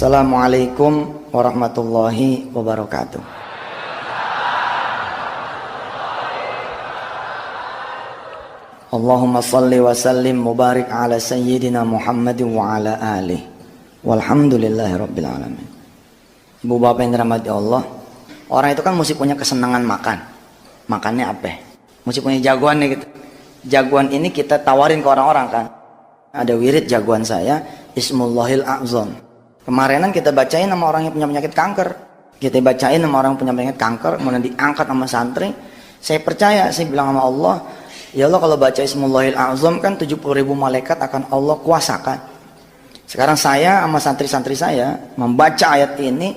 Assalamualaikum warahmatullahi wabarakatuh. Allahumma salli wa sallim mubarik ala sayyidina Muhammadin wa ala alihi walhamdulillahi rabbil alamin. Ibu bapak yang dirahmati Allah, orang itu kan mesti punya kesenangan makan. Makannya apa? Mesti punya jagoan nih gitu. Jagoan ini kita tawarin ke orang-orang kan. Ada wirid jagoan saya, Ismullahil A'zam. Kemarinan kita bacain sama orang yang punya penyakit kanker. Kita bacain sama orang yang punya penyakit kanker, kemudian diangkat sama santri. Saya percaya, saya bilang sama Allah, ya Allah kalau baca Ismullahil A'zam kan 70.000 malaikat akan Allah kuasakan. Sekarang saya sama santri-santri saya membaca ayat ini,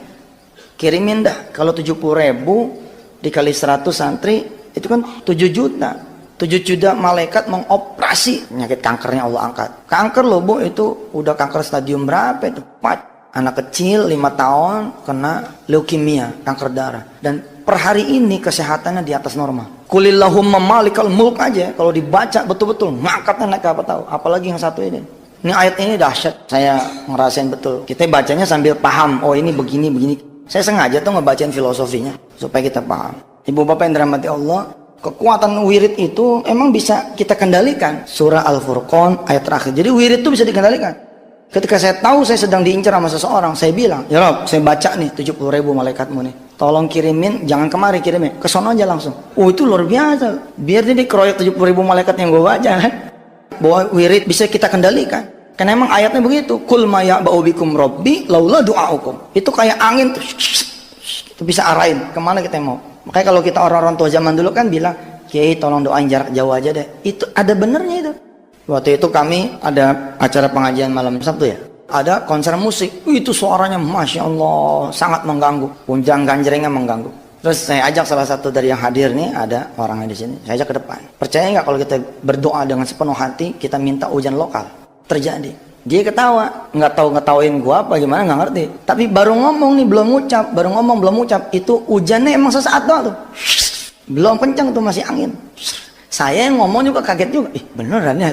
kirimin dah. Kalau 70.000 dikali 100 santri, itu kan 7 juta. 7 juta malaikat mengoperasi penyakit kankernya Allah angkat. Kanker loh Bu, itu udah kanker stadium berapa itu? 4. Anak kecil 5 tahun kena leukemia, kanker darah. Dan per hari ini kesehatannya di atas normal. Qulillahumma malikal mulk aja kalau dibaca betul-betul ngangkatnya naik apa tahu. Apalagi yang satu ini. Ini ayat ini dahsyat. Saya ngerasain betul. Kita bacanya sambil paham. Oh ini begini begini. Saya sengaja tuh ngebacain filosofinya supaya kita paham. Ibu bapak yang dirahmati Allah, kekuatan wirid itu emang bisa kita kendalikan. Surah Al-Furqan ayat terakhir. Jadi wirid itu bisa dikendalikan. Ketika saya tahu saya sedang diincar sama seseorang, saya bilang, ya Rob, saya baca nih 70.000 malaikatmu nih. Tolong kirimin, jangan kemari kirimin, ke sono aja langsung. Oh itu luar biasa. Biar dia dikeroyok 70.000 malaikat yang gue baca kan. Bahwa wirid bisa kita kendalikan. Karena emang ayatnya begitu. Kul ma ya'ba'u bikum rabbi laula du'aukum. Itu kayak angin tuh. Itu bisa arahin kemana kita mau. Makanya kalau kita orang-orang tua zaman dulu kan bilang, Kiai tolong doain jarak jauh aja deh. Itu ada benernya itu. Waktu itu kami ada acara pengajian malam Sabtu ya. Ada konser musik. Itu suaranya Masya Allah sangat mengganggu. Punjang ganjrengnya mengganggu. Terus saya ajak salah satu dari yang hadir nih, ada orangnya di sini. Saya ajak ke depan. Percaya nggak kalau kita berdoa dengan sepenuh hati, kita minta hujan lokal? Terjadi. Dia ketawa, nggak tahu ngetawain gua apa gimana nggak ngerti. Tapi baru ngomong nih belum ngucap, baru ngomong belum ngucap. Itu hujannya emang sesaat doang tuh. Belum kencang tuh masih angin. Saya yang ngomong juga kaget juga. Ih beneran ya.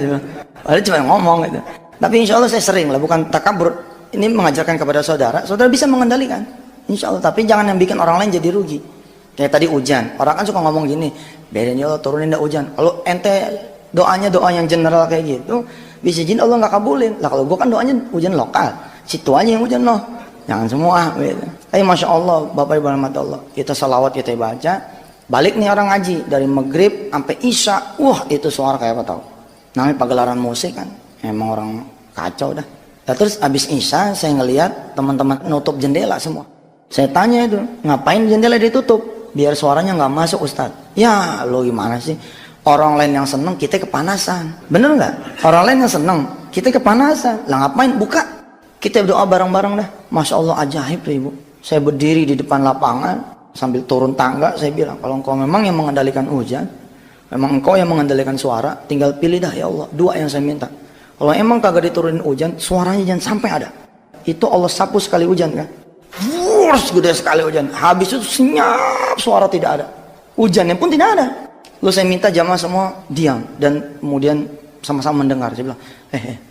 Padahal cuma ngomong gitu. Tapi insya Allah saya sering lah, bukan takabur. Ini mengajarkan kepada saudara, saudara bisa mengendalikan. Insya Allah. Tapi jangan yang bikin orang lain jadi rugi. Kayak tadi hujan. Orang kan suka ngomong gini, biarin ya Allah turunin dah hujan. Kalau ente doanya doa yang general kayak gitu, bisa jadi Allah nggak kabulin. Lah kalau gua kan doanya hujan lokal. Situ aja yang hujan loh. Jangan semua. Gitu. Tapi Masya Allah, Bapak Ibu rahmat Allah. Kita salawat kita baca. Balik nih orang ngaji dari maghrib sampai isya, wah itu suara kayak apa tau? Namanya pagelaran musik kan, emang orang kacau dah. Nah, terus abis isya saya ngelihat teman-teman nutup jendela semua. Saya tanya itu, ngapain jendela ditutup? Biar suaranya nggak masuk Ustadz. Ya lo gimana sih? Orang lain yang seneng kita kepanasan, bener nggak? Orang lain yang seneng kita kepanasan. Lah ngapain? Buka. Kita berdoa bareng-bareng dah. Masya Allah ajaib tuh Ibu. Saya berdiri di depan lapangan. Sambil turun tangga saya bilang, kalau engkau memang yang mengendalikan hujan, memang engkau yang mengendalikan suara, tinggal pilih dah ya Allah, 2 yang saya minta. Kalau emang kagak diturunin hujan, suaranya jangan sampai ada. Itu Allah sapu sekali hujan kan, wurs gede sekali hujan, habis itu senyap, suara tidak ada, hujannya pun tidak ada. Lalu saya minta jamaah semua diam dan kemudian sama-sama mendengar. Saya bilang,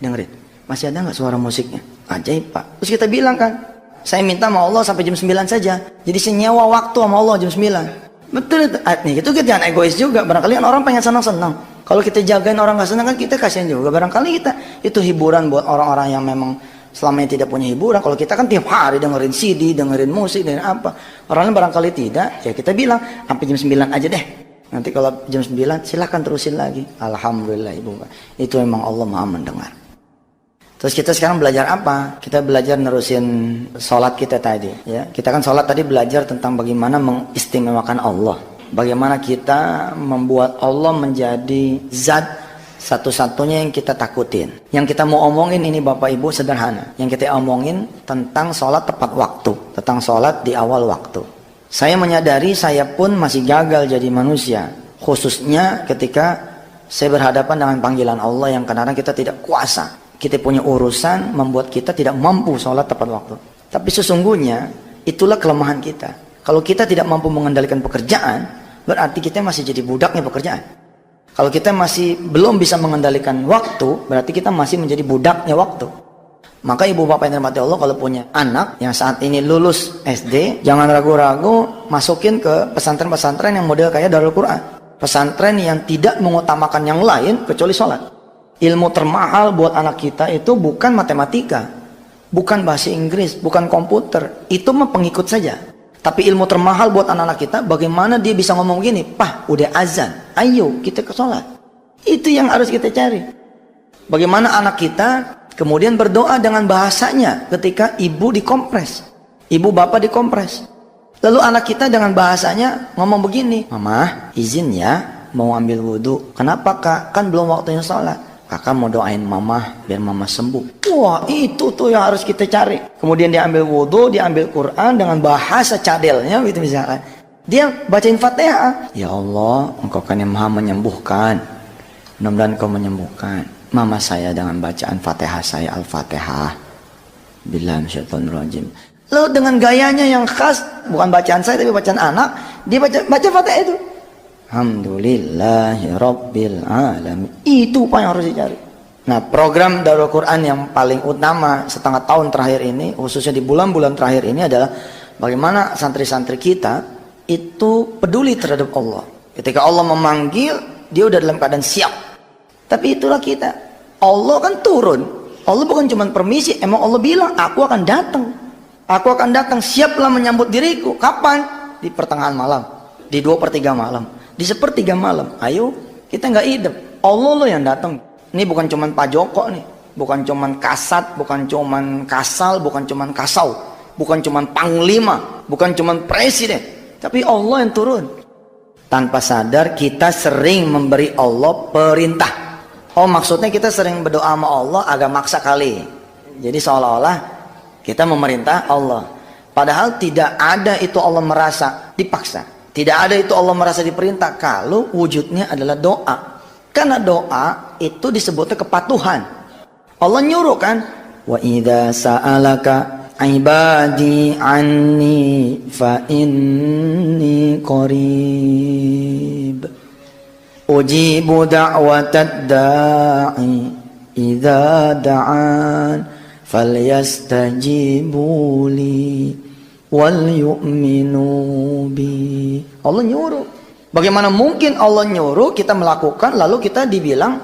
dengerin, masih ada nggak suara musiknya? Ajaib Pak. Terus kita bilang kan, saya minta sama Allah sampai jam 9 saja. Jadi saya nyewa waktu sama Allah jam 9. Betul itu. Nih, itu kita jangan egois juga. Barangkali orang pengen senang-senang. Kalau kita jagain orang nggak senang kan kita kasihan juga. Barangkali kita itu hiburan buat orang-orang yang memang selama ini tidak punya hiburan. Kalau kita kan tiap hari dengerin CD, dengerin musik, dengerin apa. Orang lain barangkali tidak. Ya kita bilang sampai jam 9 aja deh. Nanti kalau jam 9 silahkan terusin lagi. Alhamdulillah Ibu. Itu memang Allah Maha mendengar. Terus kita sekarang belajar apa? Kita belajar nerusin sholat kita tadi. Ya, kita kan sholat tadi belajar tentang bagaimana mengistimewakan Allah. Bagaimana kita membuat Allah menjadi zat satu-satunya yang kita takutin. Yang kita mau omongin ini Bapak Ibu sederhana. Yang kita omongin tentang sholat tepat waktu. Tentang sholat di awal waktu. Saya menyadari saya pun masih gagal jadi manusia. Khususnya ketika saya berhadapan dengan panggilan Allah yang kadang-kadang kita tidak kuasa. Kita punya urusan membuat kita tidak mampu sholat tepat waktu. Tapi sesungguhnya itulah kelemahan kita. Kalau kita tidak mampu mengendalikan pekerjaan, berarti kita masih jadi budaknya pekerjaan. Kalau kita masih belum bisa mengendalikan waktu, berarti kita masih menjadi budaknya waktu. Maka ibu bapak yang dirahmati Allah, kalau punya anak yang saat ini lulus SD, jangan ragu-ragu masukin ke pesantren-pesantren yang model kayak Darul Quran. Pesantren yang tidak mengutamakan yang lain kecuali sholat. Ilmu termahal buat anak kita itu bukan matematika, bukan bahasa Inggris, bukan komputer. Itu mah pengikut saja. Tapi ilmu termahal buat anak-anak kita, bagaimana dia bisa ngomong gini, "Pah, udah azan, ayo kita ke sholat." Itu yang harus kita cari. Bagaimana anak kita kemudian berdoa dengan bahasanya ketika ibu dikompres, ibu bapak dikompres. Lalu anak kita dengan bahasanya ngomong begini, "Mama, izin ya mau ambil wudhu." "Kenapa kak? Kan belum waktunya sholat." "Kakak mau doain mama biar mama sembuh." Wah, itu tuh yang harus kita cari. Kemudian dia ambil wudhu, dia ambil Quran dengan bahasa cadelnya gitu misalnya. Dia bacain Fatihah. "Ya Allah, Engkau kan yang maha menyembuhkan. Mudah-mudahan Engkau menyembuhkan mama saya dengan bacaan Fatihah saya, Al-Fatihah. Billahi minasyaitonirrajim." Lalu dengan gayanya yang khas, bukan bacaan saya tapi bacaan anak, dia baca Fatihah itu. Alhamdulillahirabbil alamin. Itu apa yang harus dicari. Nah, program Darul Quran yang paling utama setengah tahun terakhir ini, khususnya di bulan-bulan terakhir ini adalah bagaimana santri-santri kita itu peduli terhadap Allah. Ketika Allah memanggil, dia udah dalam keadaan siap. Tapi itulah kita. Allah kan turun. Allah bukan cuma permisi, emang Allah bilang, "Aku akan datang. Aku akan datang, siaplah menyambut diriku." Kapan? Di pertengahan malam, di 2/3 malam, di 1/3 malam. Ayo, kita nggak hidup. Allah lo yang datang. Ini bukan cuman Pak Joko nih, bukan cuman Kasat, bukan cuman Kasal, bukan cuman Kasau, bukan cuman Panglima, bukan cuman Presiden, tapi Allah yang turun. Tanpa sadar kita sering memberi Allah perintah. Oh, maksudnya kita sering berdoa sama Allah agak maksa kali. Jadi seolah-olah kita memerintah Allah. Padahal tidak ada itu Allah merasa dipaksa. Tidak ada itu Allah merasa diperintah kalau wujudnya adalah doa. Karena doa itu disebutnya kepatuhan. Allah nyuruh kan, "Wa idza sa'alaka ibadi anni fa inni qarib. Ujibu da'watad da'i idza da'an. Falyastajibu li wal yu'minu bi." Allah nyuruh. Bagaimana mungkin Allah nyuruh kita melakukan lalu kita dibilang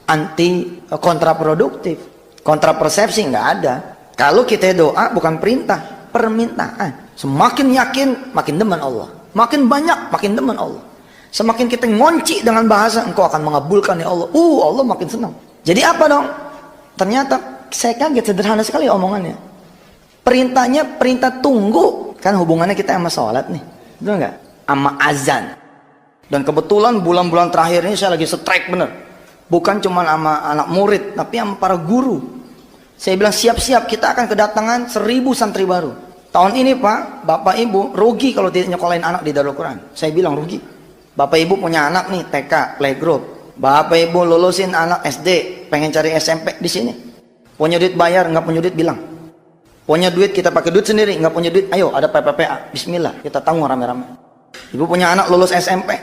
anti kontraproduktif, kontrapersepsi? Nggak ada. Kalau kita doa bukan perintah, permintaan. Semakin yakin makin demen Allah, makin banyak makin demen Allah. Semakin kita ngonci dengan bahasa, "Engkau akan mengabulkan ya Allah," Allah makin senang. Jadi apa dong? Ternyata saya kaget, sederhana sekali omongannya. Perintahnya perintah tunggu. Kan hubungannya kita sama sholat nih, betul nggak? Sama azan. Dan kebetulan bulan-bulan terakhir ini saya lagi strike bener. Bukan cuma sama anak murid, tapi sama para guru. Saya bilang siap-siap, kita akan kedatangan 1000 santri baru. Tahun ini Pak, Bapak Ibu rugi kalau tidak nyekolahin anak di Darul Quran. Saya bilang rugi. Bapak Ibu punya anak nih TK, playgroup. Bapak Ibu lulusin anak SD, pengen cari SMP di sini. Punya duit bayar, nggak punya duit bilang. Punya duit kita pakai duit sendiri, nggak punya duit, ayo ada PPPA, Bismillah kita tanggung rame-rame. Ibu punya anak lulus SMP,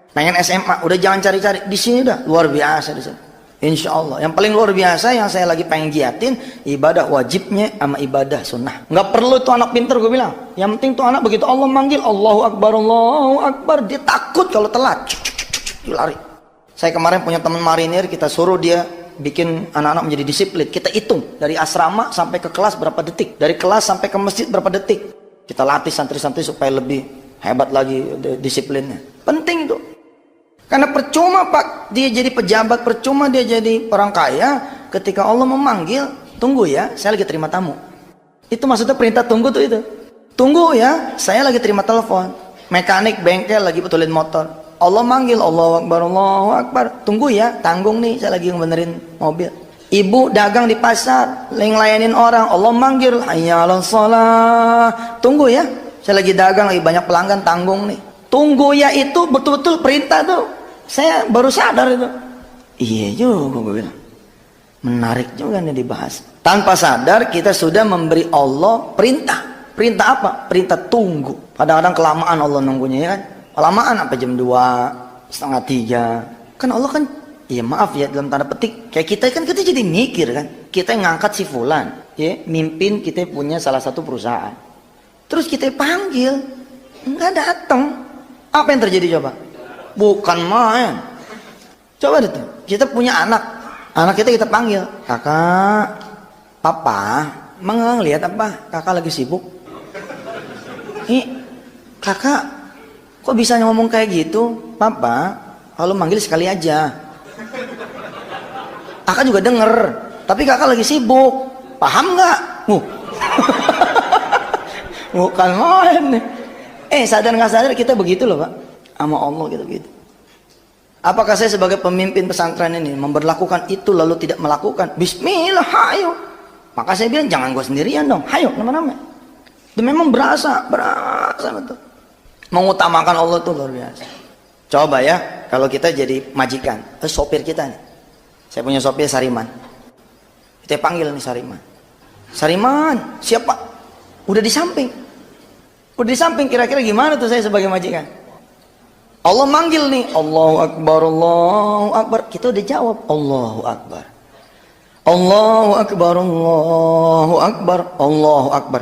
pengen SMA, udah jangan cari-cari, di sini dah luar biasa di sini. Insya Allah. Yang paling luar biasa yang saya lagi pengen giatin ibadah wajibnya sama ibadah sunnah. Nggak perlu tuh anak pinter, gue bilang. Yang penting tuh anak begitu Allah manggil Allahu Akbar, dia takut kalau telat, dia lari. Saya kemarin punya teman marinir, kita suruh dia bikin anak-anak menjadi disiplin. Kita hitung dari asrama sampai ke kelas berapa detik, dari kelas sampai ke masjid berapa detik. Kita latih santri-santri supaya lebih hebat lagi disiplinnya. Penting itu. Karena percuma Pak dia jadi pejabat, percuma dia jadi orang kaya, ketika Allah memanggil, tunggu ya, saya lagi terima tamu. Itu maksudnya perintah tunggu tuh itu. Tunggu ya, saya lagi terima telepon. Mekanik bengkel lagi betulin motor. Allah manggil, Allahu Akbar. Tunggu ya, tanggung nih, saya lagi benerin mobil. Ibu dagang di pasar, ngelayanin orang. Allah manggil, hayya 'alas shalah. Tunggu ya, saya lagi dagang, lagi banyak pelanggan, tanggung nih. Tunggu ya itu betul-betul perintah tuh. Saya baru sadar itu. Iya juga gue bilang. Menarik juga nih dibahas. Tanpa sadar kita sudah memberi Allah perintah. Perintah apa? Perintah tunggu. Kadang-kadang kelamaan Allah nunggunya ya kan. Kelamaan apa jam 2, setengah 3. Kan Allah kan, ya maaf ya dalam tanda petik. Kayak kita kan kita jadi mikir kan. Kita yang ngangkat si fulan. ya, mimpin kita punya salah satu perusahaan. Terus kita panggil, nggak datang. Apa yang terjadi coba? Bukan main. Coba deh, kita punya anak kita panggil, kakak, papa, ngelihat apa? Kakak lagi sibuk. Kakak, kok bisa ngomong kayak gitu? Papa, kalau manggil sekali aja. Kakak juga denger, tapi kakak lagi sibuk. Paham nggak? Bukan main. Sadar nggak sadar kita begitu loh Pak. Sama Allah gitu gitu. Apakah saya sebagai pemimpin pesantren ini memberlakukan itu lalu tidak melakukan? Bismillah, hayo. Maka saya bilang jangan gue sendirian dong. Hayo, nama-nama. Itu memang berasa betul. Mengutamakan Allah itu luar biasa. Coba ya, kalau kita jadi majikan, sopir kita nih. Saya punya sopir Sariman. Kita panggil nih Sariman. Sariman, siapa? Udah di samping. Kira-kira gimana tuh saya sebagai majikan? Allah manggil nih, Allahu Akbar, Allahu Akbar. Kita udah jawab, Allahu Akbar. Allahu Akbar, Allahu Akbar, Allahu Akbar.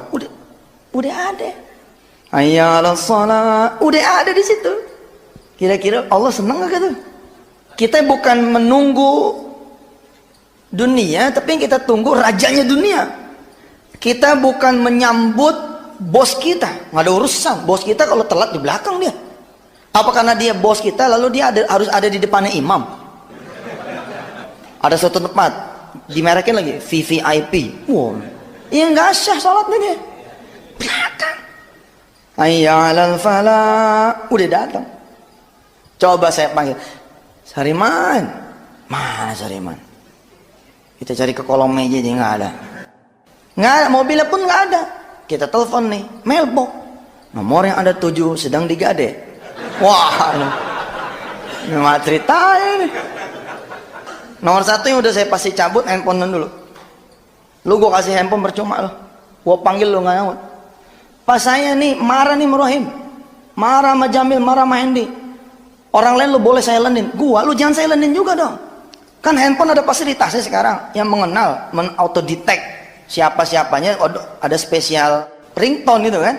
Udah ada. Hayya 'alas shalah, udah ada di situ. Kira-kira Allah senang gak gitu? Kita bukan menunggu dunia, tapi yang kita tunggu rajanya dunia. Kita bukan menyambut bos kita, nggak ada urusan. Bos kita kalau telat di belakang dia. Apa karena dia bos kita lalu dia harus ada di depannya imam? Ada suatu tempat dimerekin lagi VVIP. Wow, ya nggak sah sholatnya dia. Belakang. Hayya 'alal falah, udah datang. Coba saya panggil, Sariman, mana Sariman? Kita cari ke kolong meja dia nggak ada. Mobilnya pun nggak ada. Kita telepon nih, mailbox. Nomor yang ada 7 sedang digade. Wah, ini mah ceritanya nih. Nomor 1 yang udah saya pasti cabut handphone dulu. Lu gua kasih handphone percuma lu. Gua panggil lu nggak nyaut. Pas saya nih marah nih Merohim, marah sama Jamil, marah sama Hendy. Orang lain lu boleh silenin, gua lu jangan silenin juga dong. Kan handphone ada fasilitasnya sekarang yang mengenal, auto detect siapa-siapanya, ada spesial ringtone gitu kan.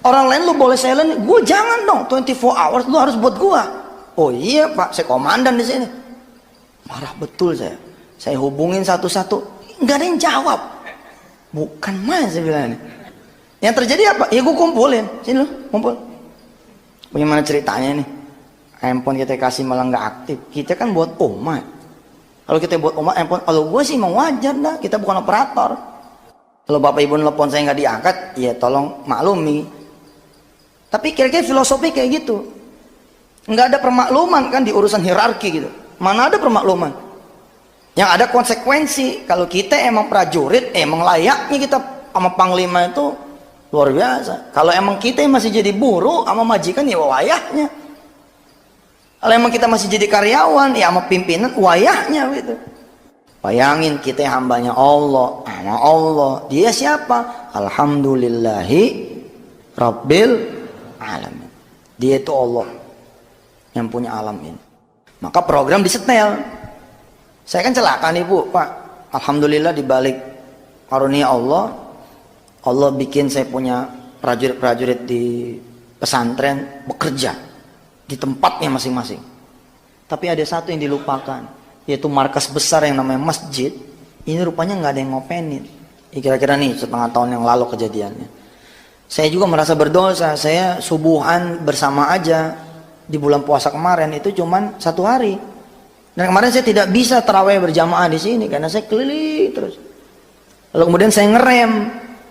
Orang lain lu boleh silent, gue jangan dong. 24 hours lu harus buat gua. Oh iya Pak, saya komandan di sini. Marah betul saya. Saya hubungin satu-satu, nggak ada yang jawab. Bukan mas saya bilang ini. Yang terjadi apa? Ya gue kumpulin. Sini lu, kumpul. Bagaimana ceritanya nih? Handphone kita kasih malah nggak aktif. Kita kan buat umat. Kalau kita buat umat handphone, kalau gue sih mau wajar dah. Kita bukan operator. Kalau bapak ibu nelpon saya nggak diangkat, ya tolong maklumi. Tapi kira-kira filosofi kayak gitu. Nggak ada permakluman kan di urusan hierarki gitu. Mana ada permakluman? Yang ada konsekuensi. Kalau kita emang prajurit, emang layaknya kita sama panglima itu luar biasa. Kalau emang kita masih jadi buruh sama majikan, ya wayahnya. Kalau emang kita masih jadi karyawan, ya sama pimpinan, wayahnya gitu. Bayangin kita hambanya Allah, sama Allah. Dia siapa? Alhamdulillahi Rabbil Alamin. Dia itu Allah yang punya alam ini. Maka program disetel. Saya kan celaka nih Bu, Pak. Alhamdulillah dibalik karunia Allah, Allah bikin saya punya prajurit-prajurit di pesantren bekerja di tempatnya masing-masing. Tapi ada satu yang dilupakan, yaitu markas besar yang namanya masjid. Ini rupanya nggak ada yang ngopenin. Kira-kira nih setengah tahun yang lalu kejadiannya. Saya juga merasa berdosa. Saya subuhan bersama aja di bulan puasa kemarin itu cuman 1 hari. Dan kemarin saya tidak bisa tarawih berjamaah di sini karena saya keliling terus. Lalu kemudian saya ngerem.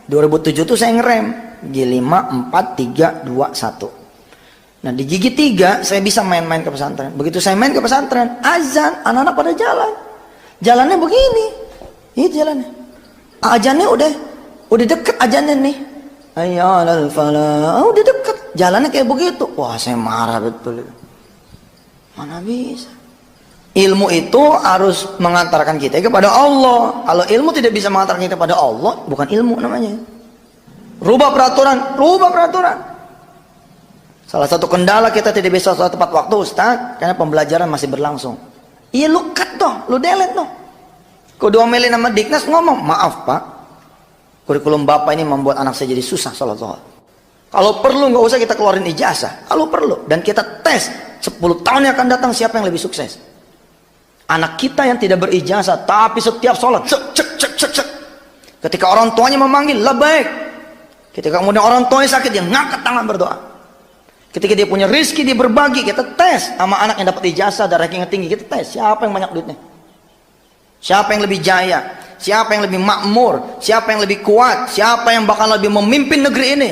2007 tuh saya ngerem. G5, 4, 3, 2, 1. Nah di gigi 3 saya bisa main-main ke pesantren. Begitu saya main ke pesantren, azan, anak-anak pada jalan. Jalannya begini. Ini jalannya. Azannya udah deket azannya nih. Hayya 'alal falah. Udah deket. Jalannya kayak begitu. Wah, saya marah betul. Mana bisa? Ilmu itu harus mengantarkan kita kepada Allah. Kalau ilmu tidak bisa mengantarkan kita kepada Allah, bukan ilmu namanya. Rubah peraturan. Salah satu kendala kita tidak bisa sholat tepat waktu, Ustaz, karena pembelajaran masih berlangsung. Iya, lu cut dong, lu delete dong. Kau diomelin sama Diknas ngomong, maaf Pak, Kurikulum Bapak ini membuat anak saya jadi susah sholat zuhur. Kalau perlu nggak usah kita keluarin ijazah. Kalau perlu. Dan kita tes 10 tahun yang akan datang siapa yang lebih sukses. Anak kita yang tidak berijazah tapi setiap sholat cek. Ketika orang tuanya memanggil labbaik. Ketika kemudian orang tuanya sakit dia ngangkat tangan berdoa. Ketika dia punya rezeki dia berbagi. Kita tes sama anak yang dapat ijazah dan ranking tinggi. Kita tes siapa yang banyak duitnya. Siapa yang lebih jaya. Siapa yang lebih makmur. Siapa yang lebih kuat. Siapa yang bakal lebih memimpin negeri ini.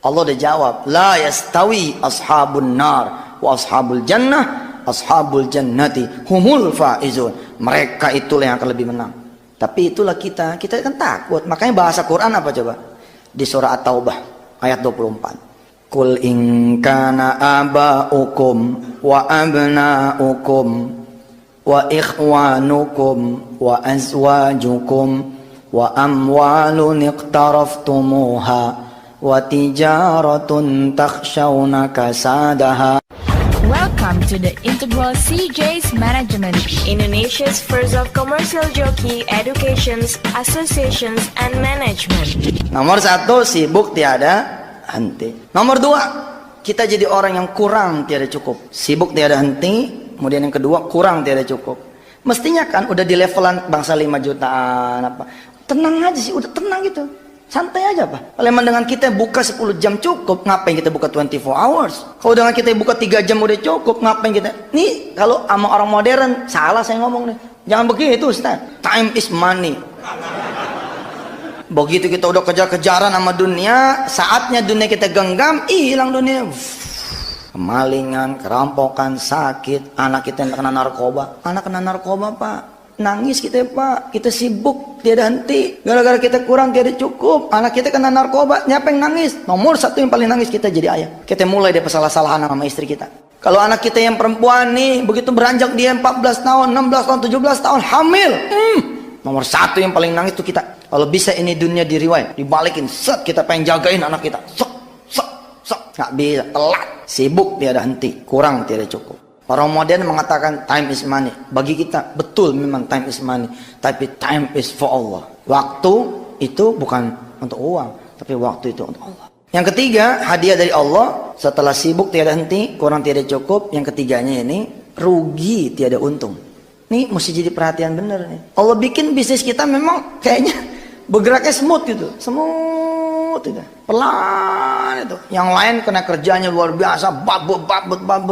Allah udah jawab, la yastawi ashabun nar wa ashabul jannah, ashabul jannati humul faizun. Mereka itulah yang akan lebih menang. Tapi itulah kita kan takut. Makanya bahasa Quran apa coba? Di surah At-Taubah ayat 24. Qul in kana aba'ukum wa abna'ukum wa ikhwanukum wa azwajukum wa amwalun iqtaraftumuha wa tijaratun takhshawna kasadaha. Welcome to the Integral CJ's Management, Indonesia's first of commercial jockey educations, associations, and management. Nomor 1, sibuk tiada henti. Nomor 2, kita jadi orang yang kurang tiada cukup. Sibuk tiada henti. Kemudian yang kedua, kurang tiada cukup. Mestinya kan udah di levelan bangsa 5 jutaan apa. Tenang aja sih, udah tenang gitu. Santai aja Pak. Kalau emang dengan kita buka 10 jam cukup, ngapain kita buka 24 hours? Kalau dengan kita buka 3 jam udah cukup, ngapain kita? Nih kalau sama orang modern, salah saya ngomong nih. Jangan begitu Ustaz. Time is money. Begitu kita udah kejar-kejaran sama dunia, saatnya dunia kita genggam, hilang dunia. Kemalingan, kerampokan, sakit, anak kita yang kena narkoba. Anak kena narkoba Pak. Nangis kita Pak, kita sibuk tiada henti, gara-gara kita kurang tiada cukup. Anak kita kena narkoba, siapa yang nangis? Nomor 1 yang paling nangis kita jadi ayah. Kita mulai dari salah-salahan sama istri kita. Kalau anak kita yang perempuan nih, begitu beranjak dia 14 tahun, 16 tahun, 17 tahun, hamil. Nomor 1 yang paling nangis itu kita. Kalau bisa ini dunia diriwayat, dibalikin, set kita pengen jagain anak kita. Sok, nggak bisa, telat, sibuk tiada henti, kurang tiada cukup. Orang modern mengatakan time is money. Bagi kita betul memang time is money, tapi time is for Allah. Waktu itu bukan untuk uang, tapi waktu itu untuk Allah. Yang ketiga, hadiah dari Allah. Setelah sibuk tiada henti, kurang tiada cukup. Yang ketiganya ini rugi tiada untung. Ini mesti jadi perhatian bener nih. Allah bikin bisnis kita memang kayaknya bergeraknya smooth gitu, smooth gitu, pelan itu. Yang lain kena kerjanya luar biasa, babut,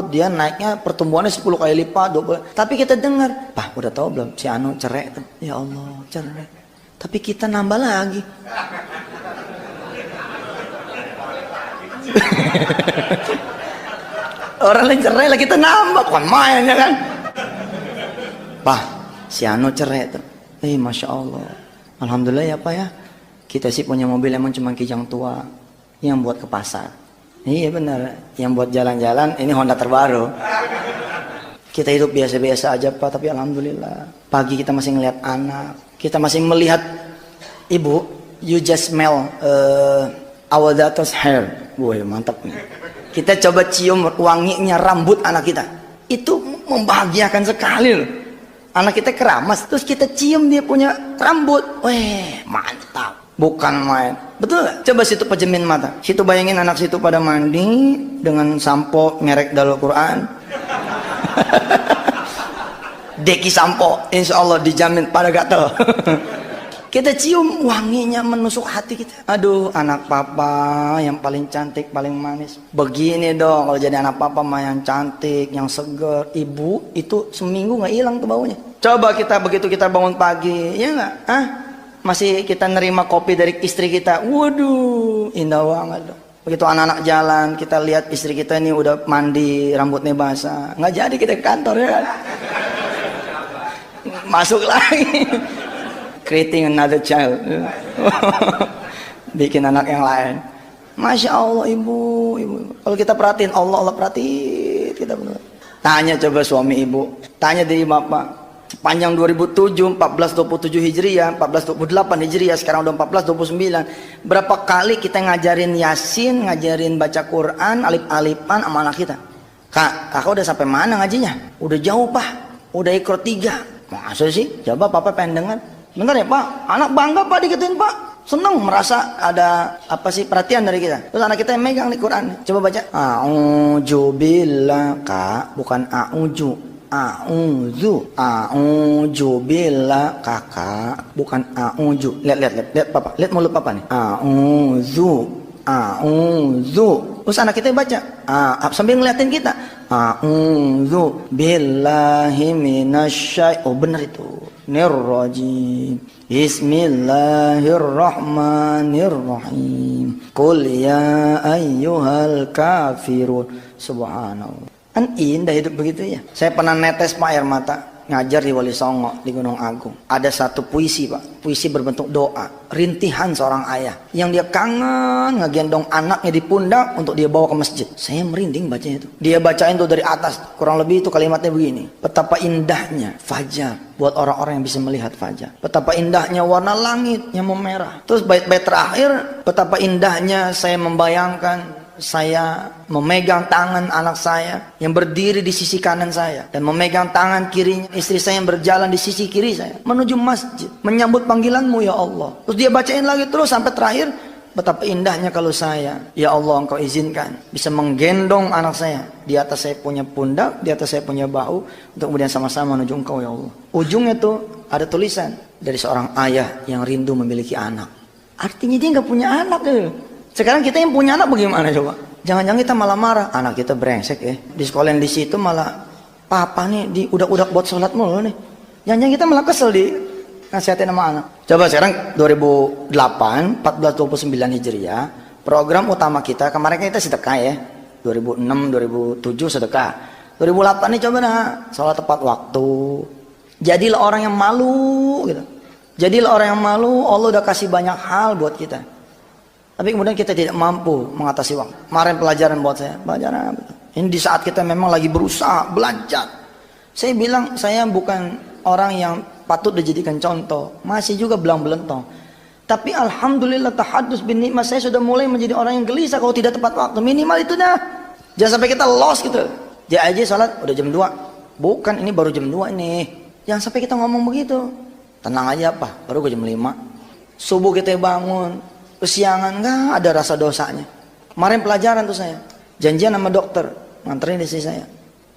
dia naiknya pertumbuhannya 10 kali lipat, 20. Tapi kita dengar, Pak udah tahu belum si Anu cerai tuh? Ya Allah cerai. Tapi kita nambah lagi. Orang lain cerai lah kita nambah, bukan main ya kan? Pak si Anu cerai tuh. Masya Allah. Alhamdulillah ya Pak ya. Kita sih punya mobil emang cuma kijang tua yang buat ke pasar. Iya benar, yang buat jalan-jalan ini Honda terbaru. Kita hidup biasa-biasa aja Pak, tapi alhamdulillah. Pagi kita masih ngelihat anak, kita masih melihat ibu. You just smell our daughter's hair. Wah mantap nih. Kita coba cium wanginya rambut anak kita. Itu membahagiakan sekali loh. Anak kita keramas, terus kita cium dia punya rambut. Weh, mantap. Bukan main. Betul gak? Coba situ pejemin mata. Situ bayangin anak situ pada mandi dengan sampo merek Darul Quran. Deki sampo, insya Allah dijamin pada gatel. Kita cium wanginya menusuk hati kita. Aduh, anak papa yang paling cantik, paling manis. Begini dong kalau jadi anak papa mah yang cantik, yang seger. Ibu itu seminggu nggak hilang tuh baunya. Coba kita begitu kita bangun pagi, ya nggak? Masih kita nerima kopi dari istri kita. Waduh, indah banget dong. Begitu anak-anak jalan, kita lihat istri kita ini udah mandi, rambutnya basah. Nggak jadi kita ke kantor ya kan? Masuk lagi. Creating another child. Bikin anak yang lain. Masya Allah ibu. Kalau kita perhatiin Allah perhatiin kita benar. Tanya coba suami ibu, tanya dari bapak. Sepanjang 2007, 1427 Hijriah, 1428 Hijriah, sekarang udah 1429. Berapa kali kita ngajarin Yasin, ngajarin baca Quran, alif-alifan sama anak kita? Kakak udah sampai mana ngajinya? Udah jauh Pak. Udah Iqra 3. Masa sih? Coba papa pengen dengar. Bentar ya Pak, anak bangga Pak digituin Pak. senang merasa ada apa sih perhatian dari kita. Terus anak kita yang megang nih Quran. Coba baca. A'udzu billaka, bukan a'udzu. A'udzu. A'udzu billaka, bukan a'udzu. Lihat Papa. Lihat mulut Papa nih. A'udzu. Terus anak kita baca sambil ngeliatin kita. A'udzu billahi minasy oh benar itu. Nirrajim. Bismillahirrahmanirrahim. Qul ya ayyuhal kafirun. Subhanallah. Kan indah hidup begitu ya. Saya pernah netes Pak air mata ngajar di Wali Songo di Gunung Agung. Ada satu puisi Pak, puisi berbentuk doa, rintihan seorang ayah yang dia kangen ngegendong anaknya di pundak untuk dia bawa ke masjid. Saya merinding bacanya itu. Dia bacain tuh dari atas, kurang lebih itu kalimatnya begini. Betapa indahnya fajar buat orang-orang yang bisa melihat fajar. Betapa indahnya warna langit yang memerah. Terus bait-bait terakhir, betapa indahnya saya membayangkan saya memegang tangan anak saya yang berdiri di sisi kanan saya dan memegang tangan kirinya istri saya yang berjalan di sisi kiri saya menuju masjid menyambut panggilanmu ya Allah. Terus dia bacain lagi terus sampai terakhir, betapa indahnya kalau saya ya Allah engkau izinkan bisa menggendong anak saya di atas saya punya pundak, di atas saya punya bahu untuk kemudian sama-sama menuju engkau ya Allah. Ujungnya tuh ada tulisan dari seorang ayah yang rindu memiliki anak. Artinya dia nggak punya anak tuh. Sekarang kita yang punya anak bagaimana coba? Jangan-jangan kita malah marah. Anak kita brengsek ya. Di sekolah yang di situ malah papa nih di udak-udak buat sholat mulu nih. Jangan-jangan kita malah kesel di nasihatin sama anak. Coba sekarang 2008, 1429 Hijriah, program utama kita kemarin kita sedekah ya. 2006, 2007 sedekah. 2008 nih coba nah, sholat tepat waktu. Jadilah orang yang malu gitu. Jadilah orang yang malu, Allah udah kasih banyak hal buat kita. Tapi kemudian kita tidak mampu mengatasi waktu. Kemarin pelajaran buat saya, pelajaran apa? Ini di saat kita memang lagi berusaha belajar. Saya bilang saya bukan orang yang patut dijadikan contoh, masih juga belang belentong. Tapi alhamdulillah tahadus bin nikmat, saya sudah mulai menjadi orang yang gelisah kalau tidak tepat waktu. Minimal itu dah. Jangan sampai kita lost gitu. Dia aja sholat udah jam 2. Bukan, ini baru jam 2 ini. Jangan sampai kita ngomong begitu. Tenang aja apa, baru gue jam 5. Subuh kita bangun. Kesiangan nggak ada rasa dosanya. Kemarin pelajaran tuh saya janjian sama dokter nganterin istri saya.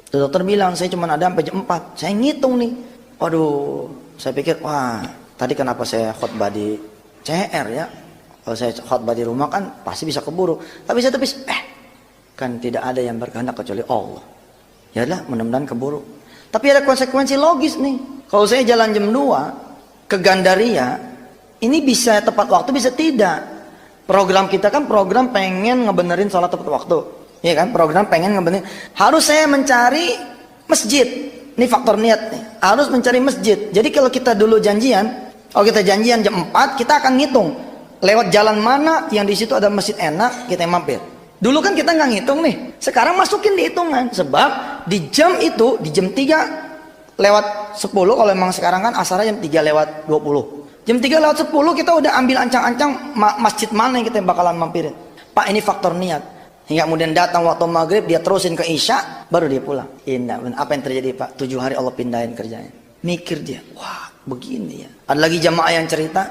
Tuh dokter bilang saya cuma ada sampai jam 4. Saya ngitung nih. Aduh, saya pikir wah tadi kenapa saya khotbah di CR ya? Kalau saya khotbah di rumah kan pasti bisa keburu. Tapi saya tepis kan tidak ada yang berkehendak kecuali Allah. Yalah mudah-mudahan keburu. Tapi ada konsekuensi logis nih. Kalau saya jalan jam 2 ke Gandaria, ini bisa tepat waktu bisa tidak. Program kita kan program pengen ngebenerin sholat tepat waktu. Iya kan? Program pengen ngebenerin. Harus saya mencari masjid. Ini faktor niat nih. Harus mencari masjid. Jadi kalau kita dulu janjian, kalau kita janjian jam 4, kita akan ngitung lewat jalan mana yang di situ ada masjid enak, kita mampir. Dulu kan kita nggak ngitung nih. Sekarang masukin di hitungan. Sebab di jam itu, di jam 3 lewat 10, kalau memang sekarang kan asarnya jam 3 lewat 20. Jam 3 lewat 10 kita udah ambil ancang-ancang masjid mana yang kita bakalan mampirin. Pak, ini faktor niat. Hingga kemudian datang waktu maghrib, dia terusin ke isya, baru dia pulang. Indah, apa yang terjadi Pak? 7 hari Allah pindahin kerjanya. Mikir dia, wah begini ya. Ada lagi jamaah yang cerita,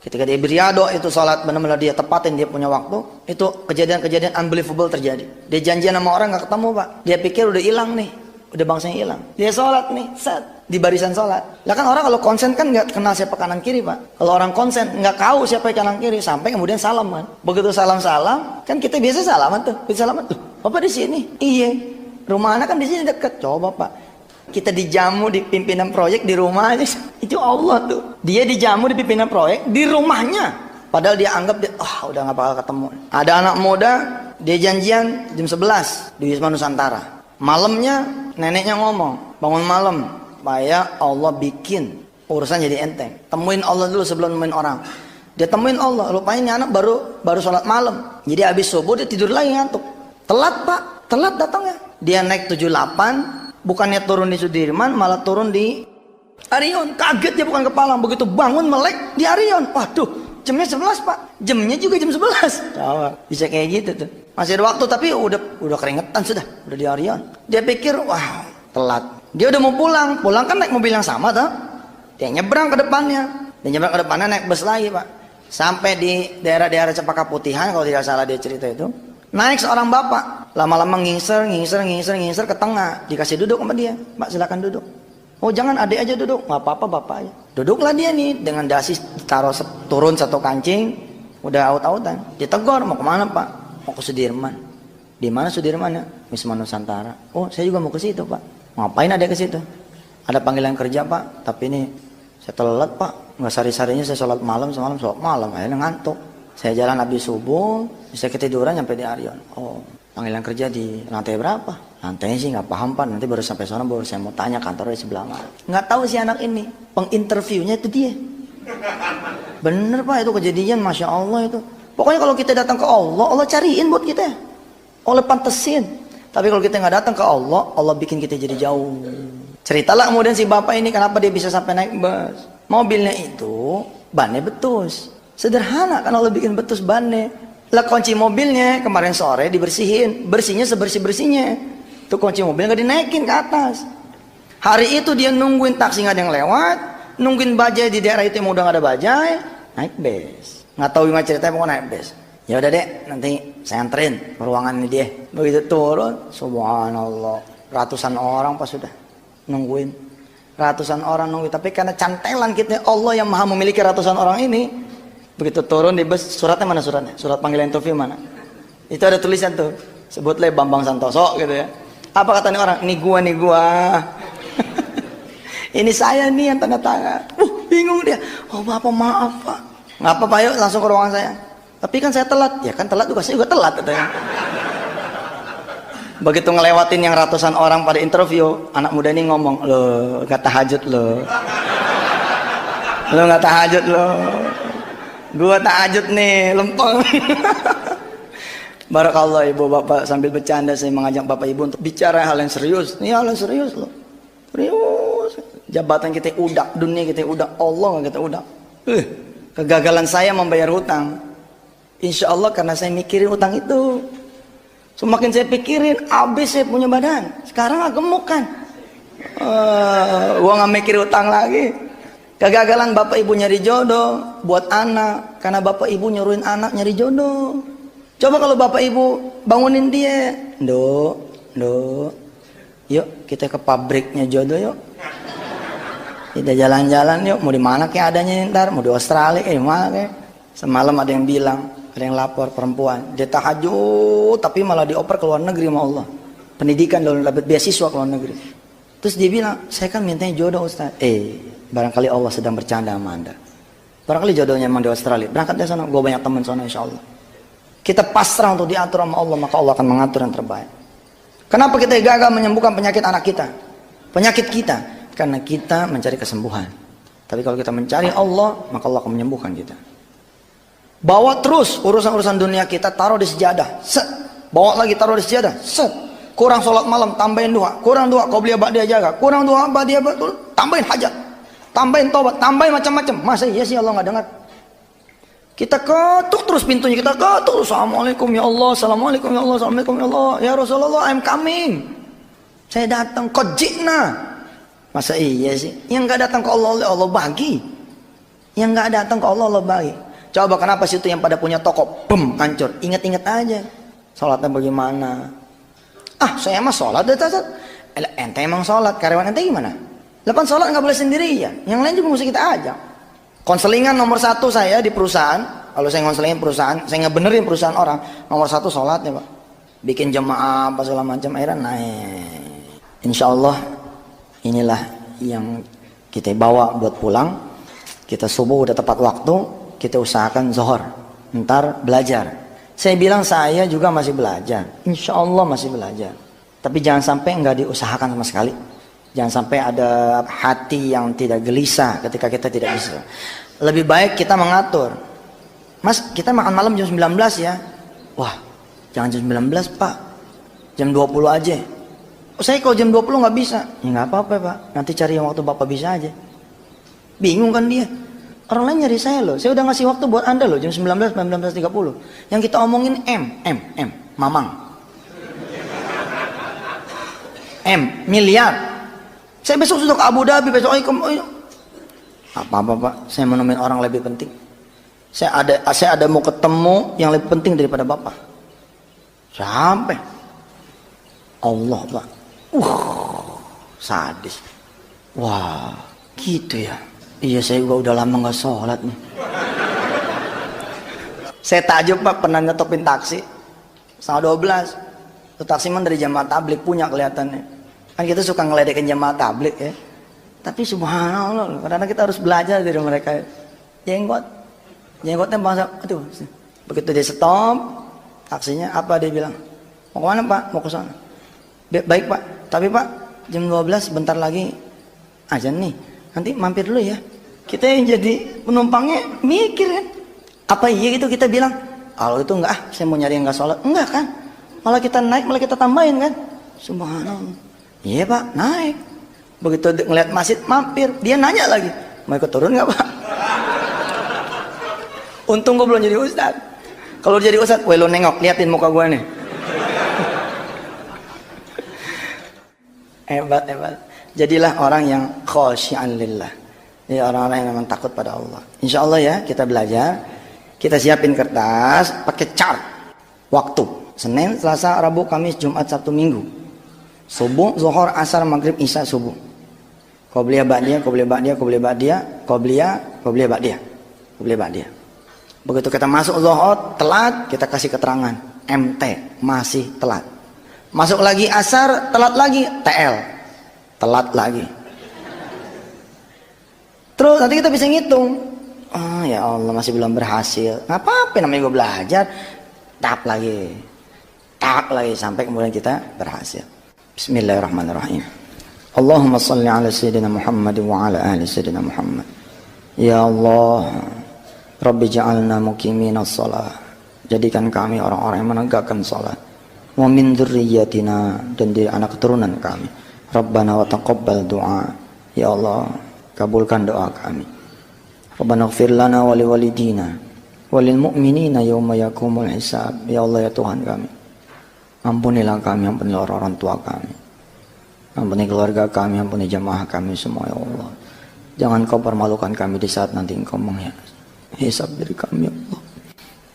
ketika dia beriado itu sholat, benar-benar dia tepatin dia punya waktu. Itu kejadian-kejadian unbelievable terjadi. Dia janjian sama orang gak ketemu Pak. Dia pikir udah hilang nih. Udah bangsanya hilang. Dia sholat nih, set. Di barisan sholat. Lah kan orang kalau konsen kan nggak kenal siapa kanan kiri Pak. Kalau orang konsen nggak tahu siapa yang kanan kiri sampai kemudian salam kan. Begitu salam kan kita biasa salaman tuh. Kita salaman tuh. Bapak di sini. Iya. Rumah anak kan di sini dekat. Coba Pak. Kita dijamu di pimpinan proyek di rumah aja. Itu Allah tuh. Dia dijamu di pimpinan proyek di rumahnya. Padahal dia anggap dia udah nggak bakal ketemu. Ada anak muda dia janjian jam 11 di Wisma Nusantara. Malamnya neneknya ngomong bangun malam. Supaya Allah bikin urusan jadi enteng. Temuin Allah dulu sebelum nemuin orang. Dia temuin Allah. Rupanya ini anak baru sholat malam. Jadi habis subuh dia tidur lagi ngantuk. Telat Pak. Telat datangnya. Dia naik 78. Bukannya turun di Sudirman. Malah turun di Arion. Kaget dia bukan kepala. Begitu bangun melek di Arion. Waduh. Jamnya 11 Pak. Jamnya juga jam 11. Coba. Bisa kayak gitu tuh. Masih ada waktu tapi udah keringetan sudah. Udah di Arion. Dia pikir wah telat. Dia udah mau pulang kan naik mobil yang sama tuh. Dia nyebrang ke depannya. Dia nyebrang ke depannya naik bus lagi Pak. Sampai di daerah-daerah Cempaka Putihan, kalau tidak salah dia cerita itu, naik seorang bapak, lama-lama ngingser ke tengah, dikasih duduk sama dia. Mbak silakan duduk. Oh jangan, adik aja duduk. Nggak apa-apa, bapak aja. Duduklah dia nih dengan dasi taruh turun satu kancing, udah aut-autan. Ditegur, mau kemana pak? Mau ke Sudirman. Di mana Sudirman ya? Wisma Nusantara. Oh saya juga mau ke situ pak. Ngapain ada ke situ? Ada panggilan kerja pak, tapi ini saya telat pak. Nggak sari-sarinya saya sholat malam, semalam sholat malam, akhirnya ngantuk. Saya jalan habis subuh, bisa ketiduran sampai di Arion. Oh panggilan kerja di lantai berapa? Lantainya sih nggak paham pak, nanti baru sampai sana baru saya mau tanya kantornya di sebelah mana. Nggak tahu si anak ini, penginterviewnya itu dia. Bener pak, itu kejadian, masya Allah itu. Pokoknya kalau kita datang ke Allah, Allah cariin buat kita. Allah pantesin. Tapi kalau kita nggak datang ke Allah, Allah bikin kita jadi jauh. Ceritalah kemudian si bapak ini kenapa dia bisa sampai naik bus. Mobilnya itu bannya betus. Sederhana kan Allah bikin betus bannya. Lah kunci mobilnya kemarin sore dibersihin, bersihnya sebersih-bersihnya. Tuh kunci mobil nggak dinaikin ke atas. Hari itu dia nungguin taksi nggak ada yang lewat, nungguin bajai di daerah itu yang udah nggak ada bajai, naik bus. Nggak tahu gimana ceritanya mau naik bus. Ya udah deh, nanti saya anterin ke ruangan ini dia. Begitu turun, subhanallah, ratusan orang pas sudah nungguin. Ratusan orang nungguin, tapi karena cantelan kita, Allah yang maha memiliki ratusan orang ini. Begitu turun di bus, suratnya mana suratnya? Surat panggilan interview mana? Itu ada tulisan tuh, sebutlah Bambang Santoso gitu ya. Apa kata nih orang? Nih gua. Ini saya nih yang tanda tangan. Bingung dia. Oh bapak maaf pak. Nggak apa-apa, yuk langsung ke ruangan saya. Tapi kan saya telat. Ya kan telat juga, saya juga telat katanya. Begitu ngelewatin yang ratusan orang pada interview, anak muda ini ngomong, lo nggak tahajud lo. Lo nggak tahajud lo. Gua tahajud nih, lempeng. Barakallah ibu bapak, sambil bercanda saya mengajak bapak ibu untuk bicara hal yang serius. Ini hal yang serius loh. Serius. Jabatan kita udak, dunia kita udak, Allah nggak kita udak. Kegagalan saya membayar hutang, insya Allah karena saya mikirin hutang itu. Semakin saya pikirin, habis saya punya badan. Sekarang gemuk kan. Gua nggak mikir hutang lagi. Kegagalan bapak ibu nyari jodoh buat anak, karena bapak ibu nyuruhin anak nyari jodoh. Coba kalau bapak ibu bangunin dia, Nduk, yuk kita ke pabriknya jodoh yuk. Kita jalan-jalan yuk, mau di mana kayak adanya ntar, mau di Australia kayak mana kayak. Semalam ada yang bilang, ada yang lapor perempuan, dia tahajud tapi malah dioper ke luar negeri sama Allah. Pendidikan dalam dapat beasiswa ke luar negeri. Terus dia bilang, saya kan mintanya jodoh Ustaz. Barangkali Allah sedang bercanda sama Anda. Barangkali jodohnya emang di Australia. Berangkat dari sana, gue banyak teman sana insya Allah. Kita pasrah untuk diatur sama Allah, maka Allah akan mengatur yang terbaik. Kenapa kita gagal menyembuhkan penyakit anak kita? Penyakit kita, karena kita mencari kesembuhan. Tapi kalau kita mencari Allah, maka Allah akan menyembuhkan kita. Bawa terus urusan-urusan dunia kita, taruh di sejadah, set. Bawa lagi, taruh di sejadah, set. Kurang sholat malam, tambahin dua. Kurang dua, kau beli dia jaga. Kurang dua, dia betul. Tambahin hajat, tambahin tobat, tambahin macam-macam. Masa iya sih Allah nggak dengar? Kita ketuk terus pintunya, kita ketuk. Assalamualaikum ya Allah, assalamualaikum ya Allah, assalamualaikum ya Allah. Ya Rasulullah, I'm coming. Saya datang, kojikna. Masa iya sih? Yang nggak datang ke Allah, Allah bagi. Yang nggak datang ke Allah, Allah bagi. Coba kenapa situ yang pada punya toko, bem, hancur. Ingat-ingat aja. Sholatnya bagaimana? Saya emang sholat, ente emang sholat. Karyawan ente gimana? Lepas sholat nggak boleh sendiri ya. Yang lain juga mesti kita ajak. Konselingan nomor 1 saya di perusahaan, kalau saya konselingin perusahaan, saya ngebenerin perusahaan orang, nomor 1 sholatnya pak, bikin jemaah apa segala macam, akhirnya naik. Insya Allah inilah yang kita bawa buat pulang. Kita subuh udah tepat waktu, kita usahakan zuhur, ntar belajar. Saya bilang saya juga masih belajar, insya Allah masih belajar. Tapi jangan sampai nggak diusahakan sama sekali. Jangan sampai ada hati yang tidak gelisah ketika kita tidak bisa. Lebih baik kita mengatur. Mas, kita makan malam jam 19 ya. Wah, jangan jam 19 pak, jam 20 aja. Saya kalau jam 20 nggak bisa. Ya nggak apa-apa pak, nanti cari yang waktu bapak bisa aja. Bingung kan dia. Orang lain nyari saya loh. Saya udah ngasih waktu buat anda loh, jam 19, 19.30. Yang kita omongin Mamang. Miliar. Saya besok sudah ke Abu Dhabi, besok apa-apa pak, saya menemuin orang lebih penting. Saya ada mau ketemu yang lebih penting daripada bapak. Sampai Allah, Pak. Sadis. Wah, gitu ya. Iya, saya juga udah lama nggak sholat nih. Saya takjub, Pak, pernah nyetopin taksi sama 12. Itu taksiman dari jamaah tablik punya kelihatannya. Kan kita suka ngeledekin jamaah tablik ya. Tapi subhanallah, karena kita harus belajar dari mereka. Jenggotnya bangsa, aduh. Begitu dia stop taksinya, apa dia bilang? Mau kemana, Pak? Mau ke sana. Baik, Pak. Tapi, Pak, jam 12 bentar lagi azan nih. Nanti mampir dulu ya. Kita yang jadi penumpangnya mikir kan. Apa iya gitu kita bilang? Kalau itu enggak, saya mau nyari yang enggak sholat. Enggak kan? Malah kita naik, malah kita tambahin kan? Subhanallah. Iya, Pak, naik. Begitu ngeliat masjid mampir, dia nanya lagi, mau ikut turun enggak, Pak? Untung gue belum jadi ustad. Kalau jadi ustad, weh lo nengok, liatin muka gue nih. Hebat. Jadilah orang yang khosyi'an lillah. Jadi orang-orang yang memang takut pada Allah. Insya Allah ya, kita belajar. Kita siapin kertas, pakai chart. Waktu. Senin, Selasa, Rabu, Kamis, Jumat, Sabtu, Minggu. Subuh, Zuhur, Asar, Maghrib, Isya, Subuh. Qobliyah, Ba'diyah, Qobliyah, Ba'diyah, Qobliyah, Ba'diyah, Qobliyah, Ba'diyah. Begitu kita masuk Zuhur, telat, kita kasih keterangan. MT, masih telat. Masuk lagi Asar, telat lagi. TL, telat lagi. Terus nanti kita bisa ngitung. Oh ya Allah, masih belum berhasil. Nggak apa-apa, namanya gue belajar. Tap lagi sampai kemudian kita berhasil. Bismillahirrahmanirrahim. Allahumma salli ala sayyidina Muhammad wa ala ali sayyidina Muhammad. Ya Allah, Rabbi ja'alna muqimina shalah. Jadikan kami orang-orang yang menegakkan salat. Wa min dzurriyyatina, dan dari anak keturunan kami. Rabbana wa taqabbal du'a. Ya Allah, kabulkan doa kami. Rabbana ighfir lana wa liwalidina walil mu'minina yauma yaqumul hisab. Ya Allah, ya Tuhan kami, ampunilah kami, ampunilah orang-orang tua kami, ampuni keluarga kami, ampuni jamaah kami semua ya Allah. Jangan kau permalukan kami di saat nanti engkau menghisab diri kami ya Allah.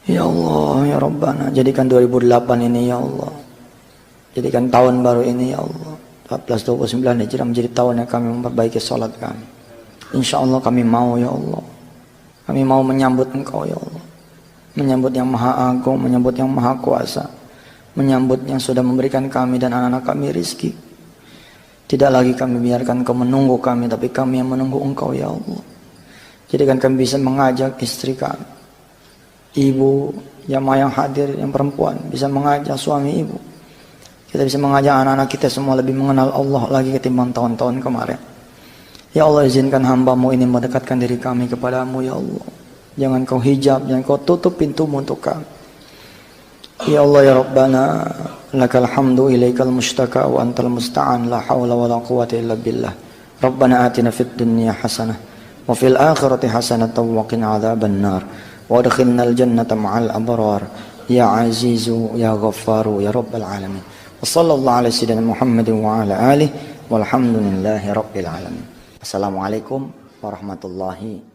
Ya Allah, ya Rabbana, jadikan 2008 ini ya Allah, jadikan tahun baru ini ya Allah 1429 Hijrah menjadi tahun yang kami memperbaiki salat kami. Insya Allah kami mau ya Allah, kami mau menyambut Engkau ya Allah, menyambut yang Maha Agung, menyambut yang Maha Kuasa, menyambut yang sudah memberikan kami dan anak-anak kami rizki. Tidak lagi kami biarkan Engkau menunggu kami, tapi kami yang menunggu Engkau ya Allah. Jadikan kami bisa mengajak istri kami, ibu jamaah yang hadir yang perempuan, bisa mengajak suami ibu. Kita bisa mengajak anak-anak kita semua lebih mengenal Allah lagi ketimbang tahun-tahun kemarin. Ya Allah, izinkan hamba-Mu ini mendekatkan diri kami kepadamu ya Allah. Jangan kau hijab, jangan kau tutup pintumu untuk kami. Ya Allah ya Rabbana, lakal hamdu ilaikal mustaka wa antal musta'an, la hawla wa la quwata illa billah. Rabbana atina fid dunya hasanah wa fil akhirati hasanah wa qina adzaban nar wa adkhilnal jannata ma'al abrar ya azizu ya ghaffaru ya rabbal alamin. Wa sallallahu ala sayyidina Muhammadin wa ala alihi walhamdulillahi rabbil alamin. Assalamualaikum warahmatullahi